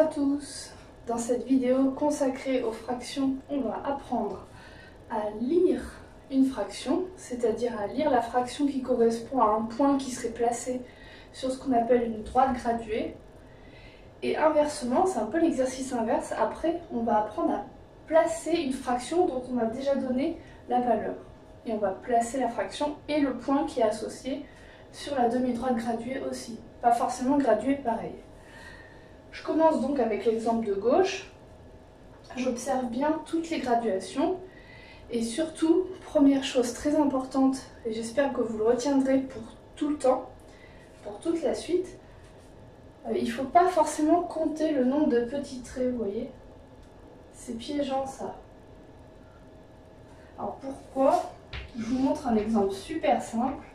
à tous. Dans cette vidéo consacrée aux fractions, on va apprendre à lire une fraction, c'est-à-dire à lire la fraction qui correspond à un point qui serait placé sur ce qu'on appelle une droite graduée. Et inversement, c'est un peu l'exercice inverse, après on va apprendre à placer une fraction dont on a déjà donné la valeur. Et on va placer la fraction et le point qui est associé sur la demi-droite graduée aussi. Pas forcément graduée pareil. Je commence donc avec l'exemple de gauche. J'observe bien toutes les graduations. Et surtout, première chose très importante, et j'espère que vous le retiendrez pour tout le temps, pour toute la suite, il ne faut pas forcément compter le nombre de petits traits, vous voyez. C'est piégeant ça. Alors pourquoi? Je vous montre un exemple super simple.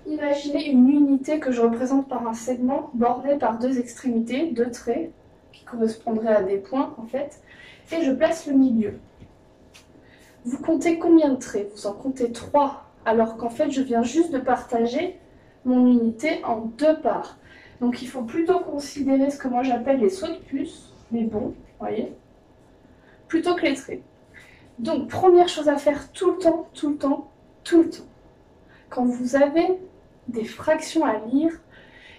Imaginez une unité que je représente par un segment borné par deux extrémités, deux traits, qui correspondraient à des points en fait, et je place le milieu. Vous comptez combien de traits? Vous en comptez 3, alors qu'en fait je viens juste de partager mon unité en deux parts. Donc il faut plutôt considérer ce que moi j'appelle les sauts de puce, les bons, voyez, plutôt que les traits. Donc première chose à faire tout le temps, tout le temps, tout le temps. Quand vous avez des fractions à lire,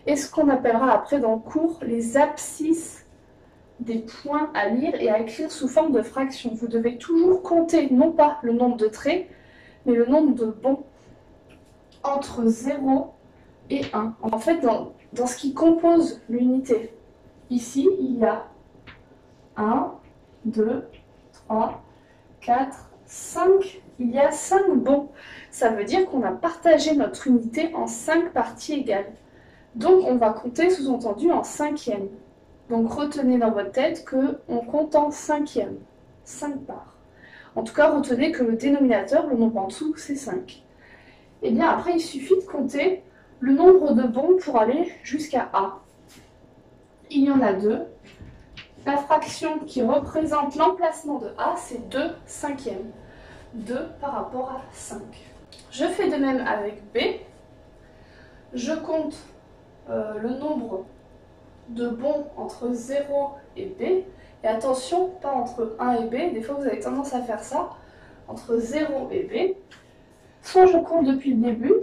et ce qu'on appellera après dans le cours les abscisses des points à lire et à écrire sous forme de fractions. Vous devez toujours compter non pas le nombre de traits, mais le nombre de bons entre 0 et 1. En fait, dans ce qui compose l'unité, ici, il y a 1, 2, 3, 4, 5. Il y a 5 bons. Ça veut dire qu'on a partagé notre unité en 5 parties égales. Donc on va compter sous-entendu en cinquième. Donc retenez dans votre tête qu'on compte en cinquième. 5 parts. En tout cas, retenez que le dénominateur, le nombre en dessous, c'est 5. Et bien après, il suffit de compter le nombre de bons pour aller jusqu'à A. Il y en a 2. La fraction qui représente l'emplacement de A, c'est 2 cinquièmes. 2 par rapport à 5. Je fais de même avec B. Je compte le nombre de bons entre 0 et B. Et attention, pas entre 1 et B. Des fois, vous avez tendance à faire ça. Entre 0 et B. Soit je compte depuis le début.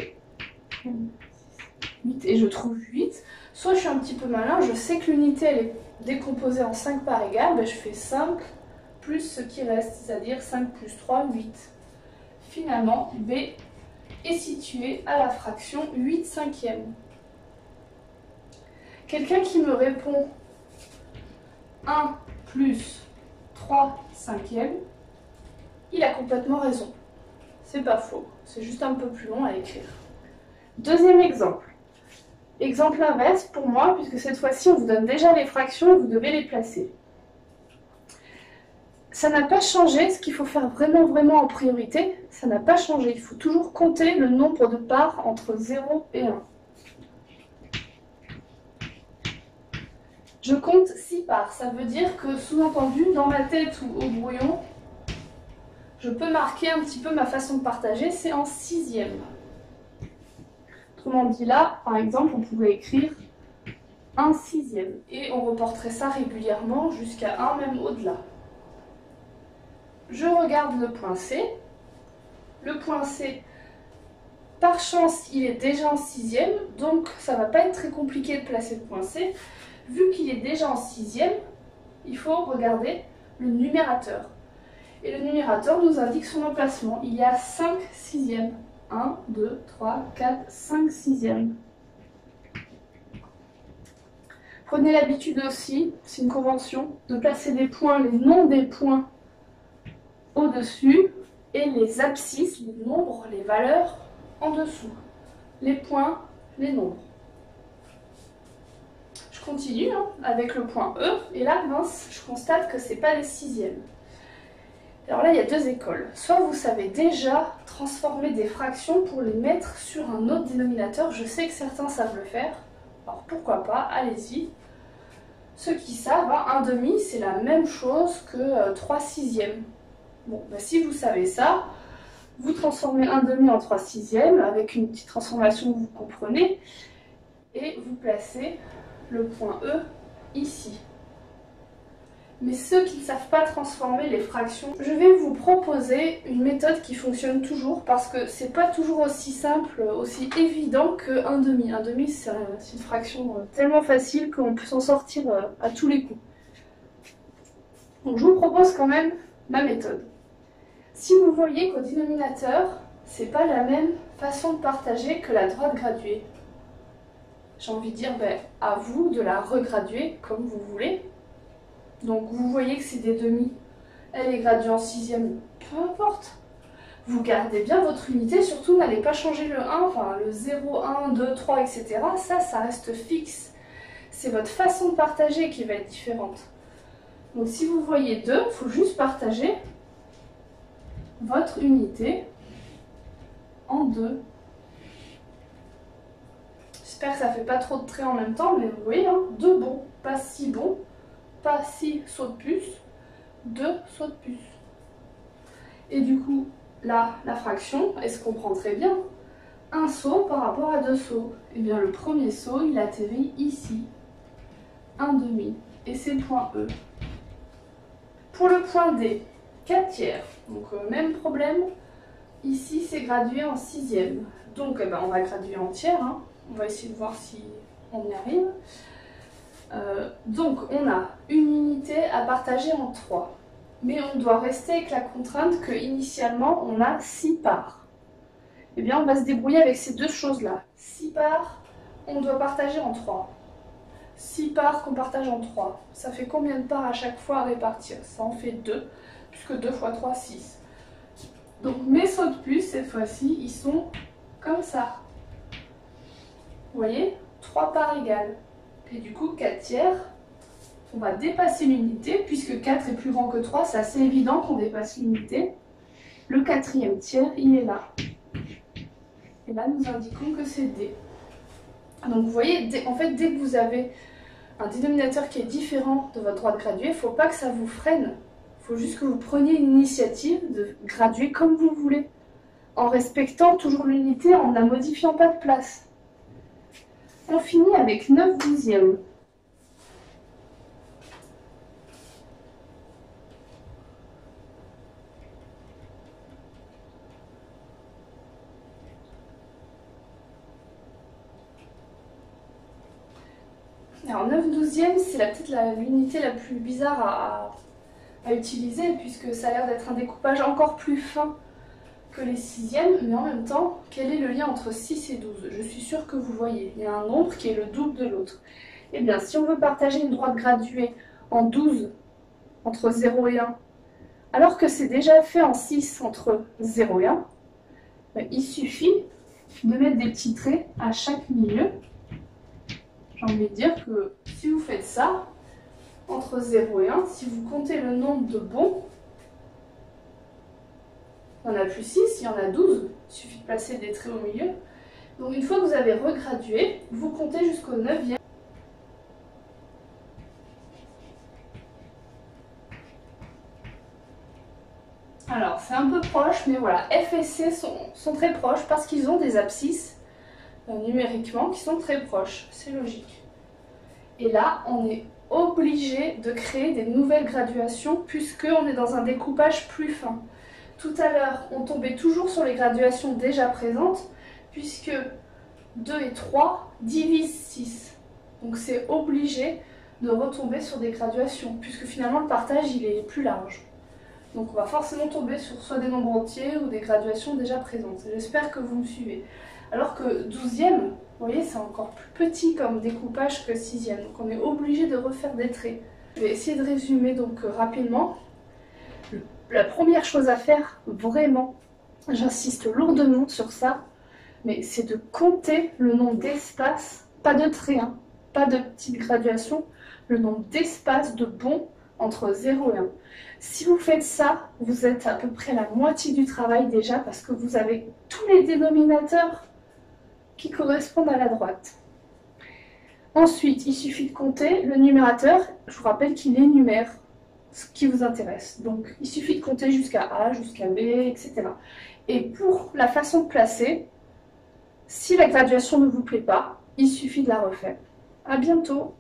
8 et je trouve 8. Soit je suis un petit peu malin. Je sais que l'unité, elle est décomposée en 5 parts égales. Ben, je fais 5 plus ce qui reste, c'est-à-dire 5 plus 3, 8. Finalement, B est situé à la fraction 8 cinquièmes. Quelqu'un qui me répond 1 plus 3 cinquièmes, il a complètement raison. C'est pas faux, c'est juste un peu plus long à écrire. Deuxième exemple. Exemple inverse pour moi, puisque cette fois-ci on vous donne déjà les fractions et vous devez les placer. Ça n'a pas changé, ce qu'il faut faire vraiment en priorité, ça n'a pas changé. Il faut toujours compter le nombre de parts entre 0 et 1. Je compte 6 parts, ça veut dire que sous-entendu, dans ma tête ou au brouillon, je peux marquer un petit peu ma façon de partager, c'est en sixième. Autrement dit là, par exemple, on pourrait écrire 1 sixième. Et on reporterait ça régulièrement jusqu'à 1 même au-delà. Je regarde le point C. Le point C, par chance, il est déjà en sixième, donc ça ne va pas être très compliqué de placer le point C. Vu qu'il est déjà en sixième, il faut regarder le numérateur. Et le numérateur nous indique son emplacement. Il y a 5 sixièmes. 1, 2, 3, 4, 5 sixièmes. Prenez l'habitude aussi, c'est une convention, de placer des points, les noms des points au-dessus et les abscisses, les nombres, les valeurs en dessous. Les points, les nombres. Je continue avec le point E et là, mince, je constate que ce n'est pas les sixièmes. Alors là, il y a deux écoles. Soit vous savez déjà transformer des fractions pour les mettre sur un autre dénominateur. Je sais que certains savent le faire. Alors pourquoi pas, allez-y. Ceux qui savent, 1/2, c'est la même chose que 3 sixièmes. Bon, bah si vous savez ça, vous transformez 1/2 en 3 sixièmes avec une petite transformation que vous comprenez et vous placez le point E ici. Mais ceux qui ne savent pas transformer les fractions, je vais vous proposer une méthode qui fonctionne toujours parce que c'est pas toujours aussi simple, aussi évident que 1/2. 1/2 c'est une fraction tellement facile qu'on peut s'en sortir à tous les coups. Donc je vous propose quand même ma méthode. Si vous voyez qu'au dénominateur, c'est pas la même façon de partager que la droite graduée, j'ai envie de dire à vous de la regraduer comme vous voulez. Donc vous voyez que c'est des demi, elle est graduée en 6e, peu importe. Vous gardez bien votre unité, surtout n'allez pas changer le 1, enfin le 0, 1, 2, 3, etc. Ça reste fixe. C'est votre façon de partager qui va être différente. Donc si vous voyez 2, il faut juste partager votre unité en 2. J'espère que ça ne fait pas trop de traits en même temps, mais vous voyez, hein, 2 bons, pas 6 bons. Pas 6 sauts de puce, 2 sauts de puce. Et du coup, là, la fraction, elle se comprend très bien. Un saut par rapport à 2 sauts. Et bien le premier saut, il atterrit ici. 1/2. Et c'est le point E. Pour le point D, 4/3. Donc même problème. Ici, c'est gradué en 6e. Donc on va graduer en tiers. Hein. On va essayer de voir si on y arrive. Donc on a une unité à partager en 3, mais on doit rester avec la contrainte que initialement on a 6 parts. Eh bien on va se débrouiller avec ces deux choses là. 6 parts, on doit partager en 3. 6 parts qu'on partage en 3. Ça fait combien de parts à chaque fois à répartir? Ça en fait 2, puisque 2 fois 3, 6. Donc mes sauts de puce, cette fois-ci, ils sont comme ça. Vous voyez? 3 parts égales. Et du coup, 4/3, on va dépasser l'unité, puisque 4 est plus grand que 3, c'est assez évident qu'on dépasse l'unité. Le 4e tiers, il est là. Et là, nous indiquons que c'est D. Donc vous voyez, en fait, dès que vous avez un dénominateur qui est différent de votre droite graduée, il ne faut pas que ça vous freine. Il faut juste que vous preniez une initiative de graduer comme vous voulez, en respectant toujours l'unité, en ne la modifiant pas de place. On finit avec 9/12. Alors 9/12, c'est peut-être l'unité la plus bizarre à utiliser, puisque ça a l'air d'être un découpage encore plus fin que les 6e, mais en même temps, quel est le lien entre 6 et 12? Je suis sûre que vous voyez, il y a un nombre qui est le double de l'autre. Eh bien, si on veut partager une droite graduée en 12 entre 0 et 1, alors que c'est déjà fait en 6 entre 0 et 1, il suffit de mettre des petits traits à chaque milieu. J'ai envie de dire que si vous faites ça, entre 0 et 1, si vous comptez le nombre de bons, il n'y en a plus 6, il y en a 12. Il suffit de placer des traits au milieu. Donc une fois que vous avez regradué, vous comptez jusqu'au 9e. Alors c'est un peu proche, mais voilà, F et C sont très proches parce qu'ils ont des abscisses numériquement qui sont très proches. C'est logique. Et là, on est obligé de créer des nouvelles graduations puisqu'on est dans un découpage plus fin. Tout à l'heure, on tombait toujours sur les graduations déjà présentes, puisque 2 et 3 divisent 6. Donc c'est obligé de retomber sur des graduations, puisque finalement le partage il est plus large. Donc on va forcément tomber sur soit des nombres entiers ou des graduations déjà présentes. J'espère que vous me suivez. Alors que 12e, vous voyez, c'est encore plus petit comme découpage que 6e. Donc on est obligé de refaire des traits. Je vais essayer de résumer donc rapidement. La première chose à faire, vraiment, j'insiste lourdement sur ça, mais c'est de compter le nombre d'espaces, pas de traits, hein, pas de petites graduations, le nombre d'espaces de bons entre 0 et 1. Si vous faites ça, vous êtes à peu près la moitié du travail déjà parce que vous avez tous les dénominateurs qui correspondent à la droite. Ensuite, il suffit de compter le numérateur, je vous rappelle qu'il énumère ce qui vous intéresse. Donc, il suffit de compter jusqu'à A, jusqu'à B, etc. Et pour la façon de placer, si la graduation ne vous plaît pas, il suffit de la refaire. À bientôt!